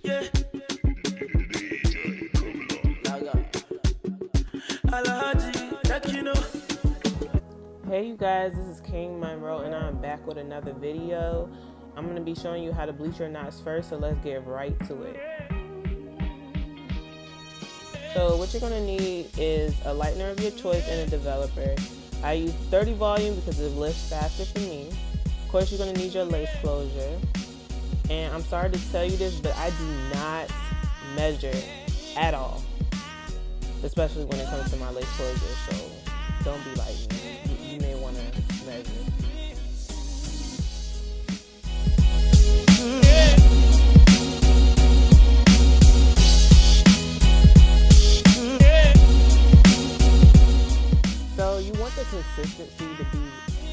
Yeah. Hey you guys, this is King Monroe and I'm back with another video. I'm going to be showing you how to bleach your knots first, so let's get right to it. So what you're going to need is a lightener of your choice and a developer. I use 30 volume because it lifts faster for me. Of course you're going to need your lace closure. And I'm sorry to tell you this, but I do not measure at all, especially when it comes to my lace closure, so don't be like me. You may want to measure. So you want the consistency to be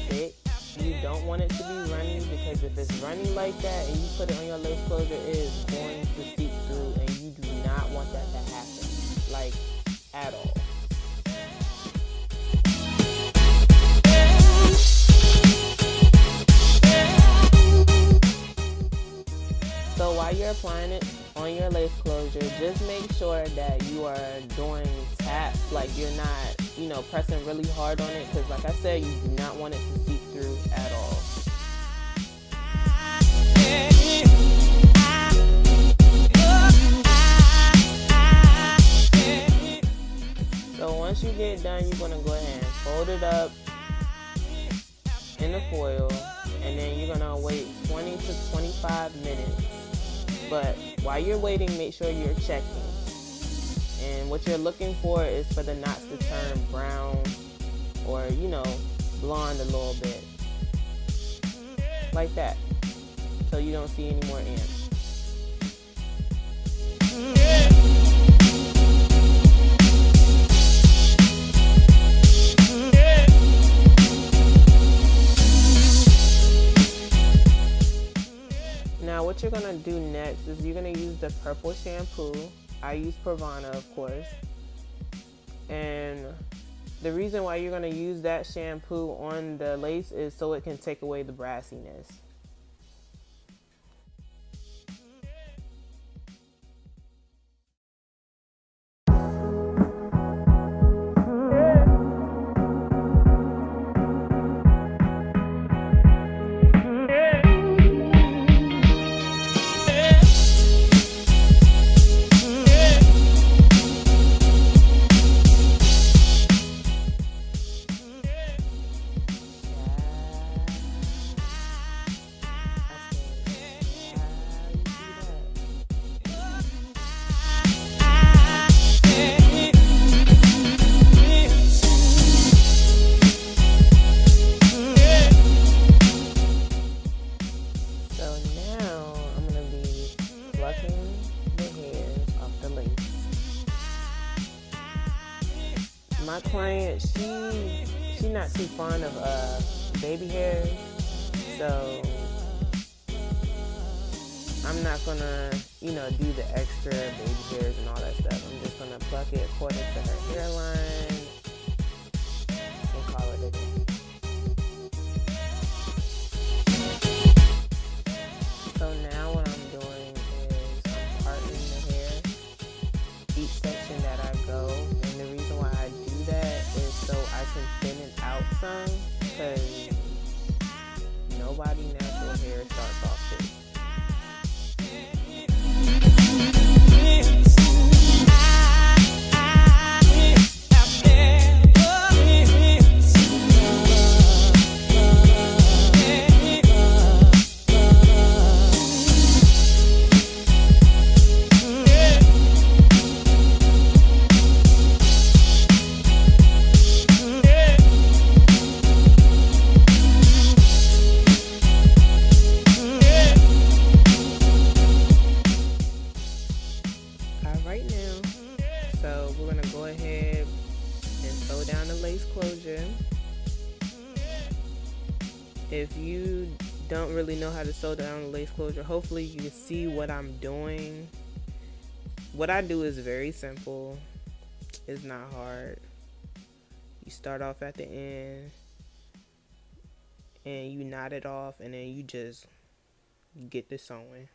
thick. You don't want it to be runny, because if it's runny like that and you put it on your lace closure, it is going to seep through, and you do not want that to happen, like at all. So while you're applying it on your lace closure, just make sure that you are doing taps, like you're not, pressing really hard on it, because like I said, you do not want it to seep through at all. So once you get done, you're going to go ahead and fold it up in the foil, and then you're going to wait 20 to 25 minutes. But while you're waiting, make sure you're checking. And what you're looking for is for the knots to turn brown or, blonde a little bit. Like that. So you don't see any more ants. Now what you're going to do next is you're going to use the purple shampoo. I use Pravana, of course. And the reason why you're going to use that shampoo on the lace is so it can take away the brassiness. My client, she not too fond of baby hairs, so I'm not gonna, do the extra baby hairs and all that stuff. I'm just gonna pluck it according to her hairline and call it a day. So now what I'm doing is I'm parting the hair, each section that I go, and the reason why I do that is so I can thin it out some, because nobody natural hair starts off thick. So we're going to go ahead and sew down the lace closure. If you don't really know how to sew down the lace closure, hopefully you can see what I'm doing. What I do is very simple. It's not hard. You start off at the end and you knot it off, and then you just get the sewing.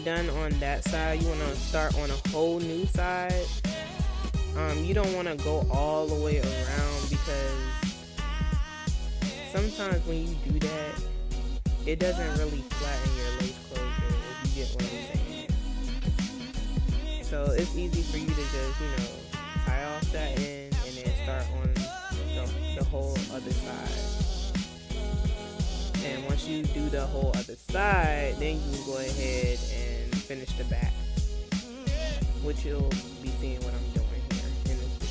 done on that side, you want to start on a whole new side. You don't want to go all the way around, because sometimes when you do that, it doesn't really flatten your lace closure, if you get what I'm saying. So it's easy for you to just, tie off that end and then start on the whole other side. And once you do the whole other side, then you can go ahead and finish the back, which you'll be seeing what I'm doing here in this video.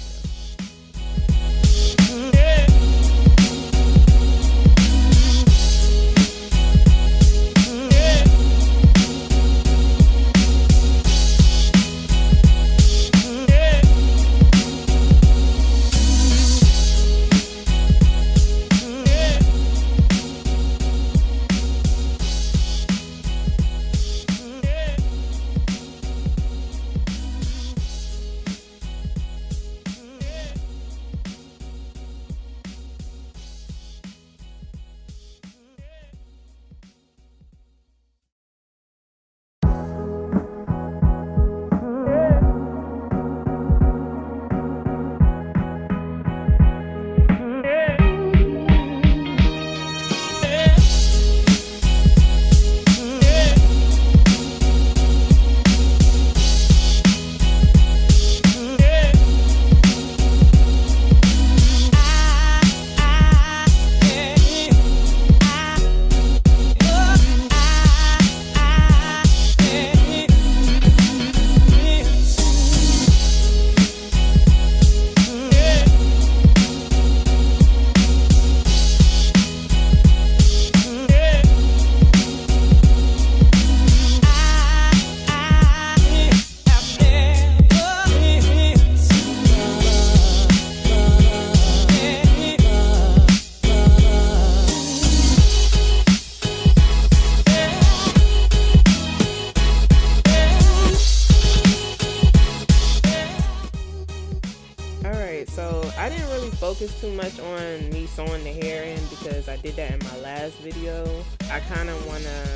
So I didn't really focus too much on me sewing the hair in, because I did that in my last video. I kind of want to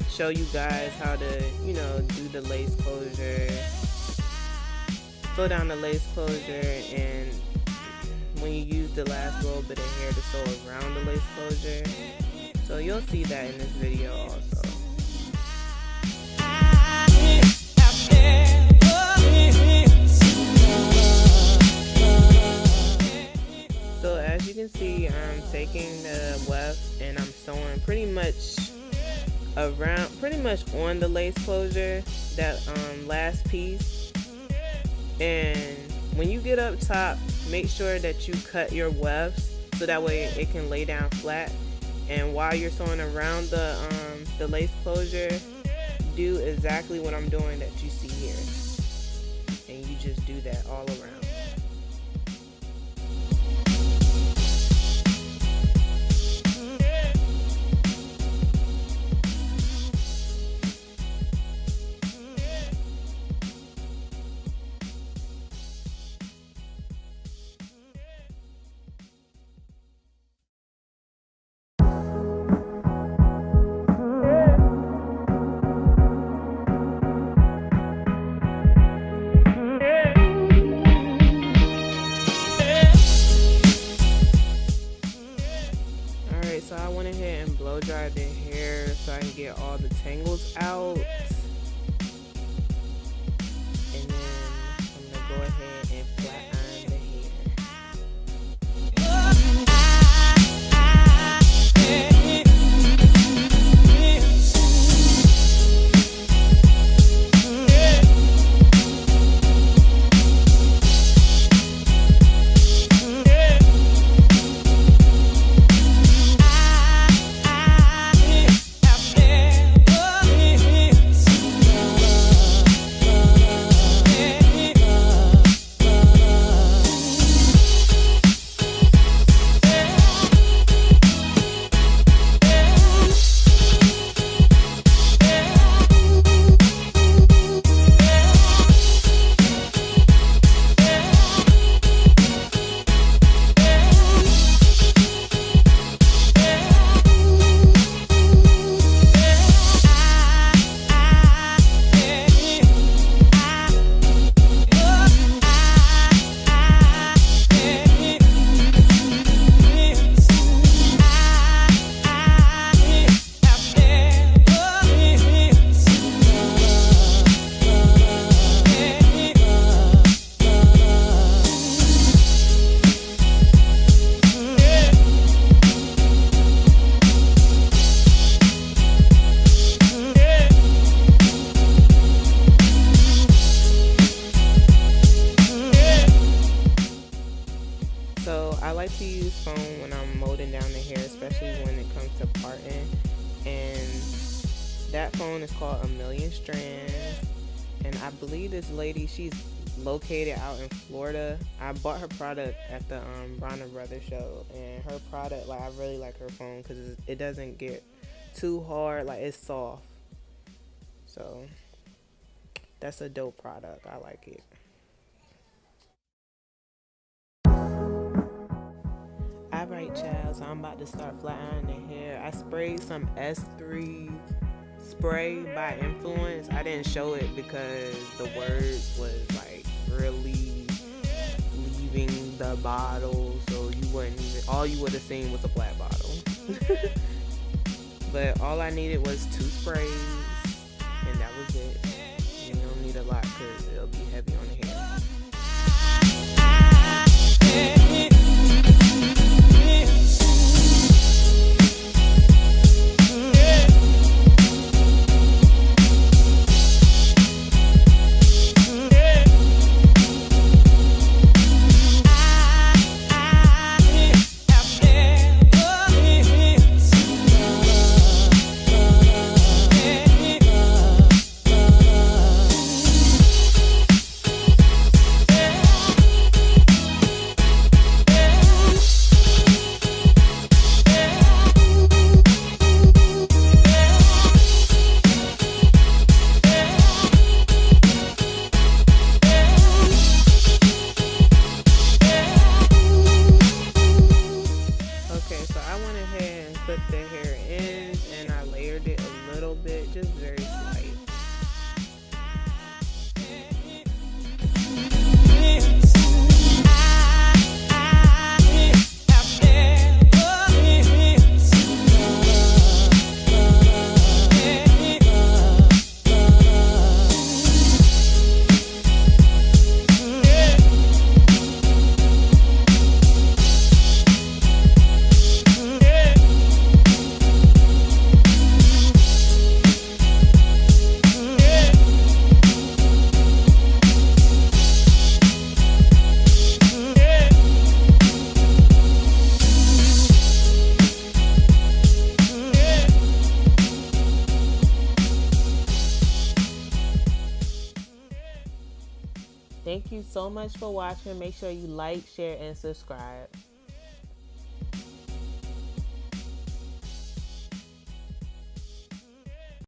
show you guys how to, do the lace closure, sew down the lace closure, and when you use the last little bit of hair to sew around the lace closure. So you'll see that in this video also. So as you can see, I'm taking the weft and I'm sewing pretty much on the lace closure, that last piece. And when you get up top, make sure that you cut your wefts so that way it can lay down flat. And while you're sewing around the lace closure, do exactly what I'm doing that you see here, and you just do that all around. So I went ahead and blow dried the hair so I can get all the tangles out. And then I'm going to go ahead and flat iron the hair. like to use foam when I'm molding down the hair, especially when it comes to parting. And that foam is called A Million Strands. And I believe this lady, she's located out in Florida. I bought her product at the Bronner Brothers show, and her product, like, I really like her foam because it doesn't get too hard, like it's soft. So that's a dope product. I like it. Alright, child, so I'm about to start flat ironing the hair. I sprayed some S3 spray by Influence. I didn't show it because the words was like really leaving the bottle, so you wouldn't even, all you would have seen was a black bottle. But all I needed was 2 sprays, and that was it. You don't need a lot because it'll be heavy on the hair. Put the hair in, and I layered it a little bit, just very slight. Thank you so much for watching. Make sure you like, share, and subscribe.